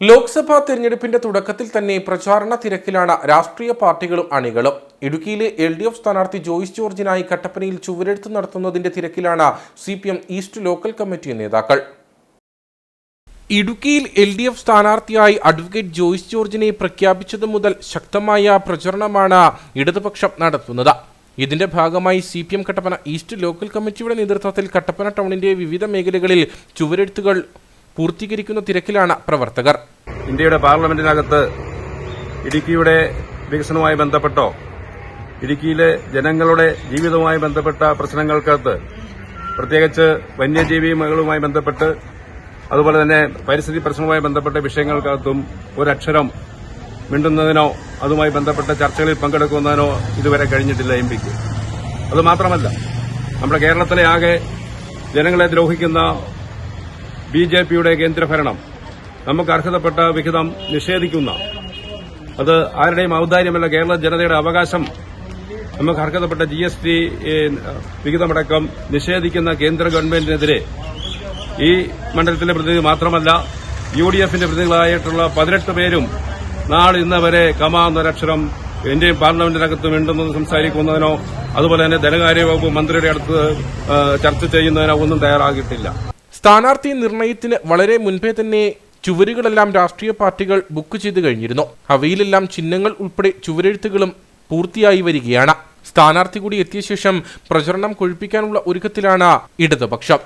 ലോക്സഭാ തെരഞ്ഞെടുപ്പിന്റെ തുടക്കത്തിൽ തന്നെ പ്രചാരണ തിരക്കിലാണ് രാഷ്ട്രീയ പാർട്ടികളും അണികളും. ഇടുക്കിയിലെ LDF സ്ഥാനാർത്ഥി ജോയ്സ് ജോർജിനായി കട്ടപ്പനയിൽ ചുവരെഴുത്ത് നടത്തുന്നതിന്റെ തിരക്കിലാണ് CPM ഈസ്റ്റ് ലോക്കൽ കമ്മിറ്റി നേതാക്കൾ. ഇടുക്കിയിൽ LDF സ്ഥാനാർത്ഥിയായി അഡ്വക്കേറ്റ് ജോയ്സ് ജോർജിനെ പ്രഖ്യാപിച്ചതു മുതൽ ശക്തമായ പ്രചരണമാണ് ഇടതുപക്ഷം നടത്തുന്നത്. ഇതിന്റെ ഭാഗമായി CPM കട്ടപ്പന ഈസ്റ്റ് ലോക്കൽ കമ്മിറ്റിയുടെ നേതൃത്വത്തിൽ കട്ടപ്പന ടൗണിന്റെ വിവിധ മേഖലകളിൽ ചുവരെഴുത്തുകൾ പൂർത്തീകരിക്കുന്ന തിരക്കിലാണ് പ്രവർത്തകർ. ഇന്ത്യയുടെ പാർലമെന്റിനകത്ത് ഇടുക്കിയുടെ വികസനവുമായി ബന്ധപ്പെട്ടോ ഇടുക്കിയിലെ ജനങ്ങളുടെ ജീവിതവുമായി ബന്ധപ്പെട്ട പ്രശ്നങ്ങൾക്കകത്ത് പ്രത്യേകിച്ച് വന്യജീവി മേഖലയുമായി ബന്ധപ്പെട്ട് അതുപോലെ തന്നെ പരിസ്ഥിതി പ്രശ്നവുമായി ബന്ധപ്പെട്ട വിഷയങ്ങൾക്കകത്തും ഒരക്ഷരം മിണ്ടുന്നതിനോ അതുമായി ബന്ധപ്പെട്ട ചർച്ചകളിൽ പങ്കെടുക്കുന്നതിനോ ഇതുവരെ കഴിഞ്ഞിട്ടില്ല MPക്ക്. അതുമാത്രമല്ല, നമ്മുടെ കേരളത്തിലെ ആകെ ജനങ്ങളെ ദ്രോഹിക്കുന്ന BJPയുടെ കേന്ദ്രഭരണം നമുക്ക് അർഹതപ്പെട്ട വിഹിതം നിഷേധിക്കുന്ന, അത് ആരുടെയും ഔദാര്യമല്ല, കേരള ജനതയുടെ അവകാശം, നമുക്ക് അർഹതപ്പെട്ട GST വിഹിതമടക്കം നിഷേധിക്കുന്ന കേന്ദ്ര ഗവൺമെന്റിനെതിരെ ഈ മണ്ഡലത്തിലെ പ്രതിനിധി മാത്രമല്ല UDFന്റെ പ്രതിനിധികളായിട്ടുള്ള 18 പേരും നാളെ ഇന്ന് വരെ കമാ എന്നൊരക്ഷരം ഇന്ത്യൻ പാർലമെന്റിനകത്ത് മിണ്ടുന്നത് സംസാരിക്കുന്നതിനോ അതുപോലെ തന്നെ ധനകാര്യ വകുപ്പ് മന്ത്രിയുടെ അടുത്ത് ചർച്ച ചെയ്യുന്നതിനോ ഒന്നും തയ്യാറാകിയിട്ടില്ല. സ്ഥാനാർത്ഥി നിർണയത്തിന് വളരെ മുൻപേ തന്നെ ചുവരുകളെല്ലാം രാഷ്ട്രീയ പാർട്ടികൾ ബുക്ക് ചെയ്തു കഴിഞ്ഞിരുന്നു. അവയിലെല്ലാം ചിഹ്നങ്ങൾ ഉൾപ്പെടെ ചുവരെഴുത്തുകളും പൂർത്തിയായി വരികയാണ്. സ്ഥാനാർത്ഥി കൂടി എത്തിയ ശേഷം പ്രചരണം കൊഴുപ്പിക്കാനുള്ള ഒരുക്കത്തിലാണ് ഇടതുപക്ഷം.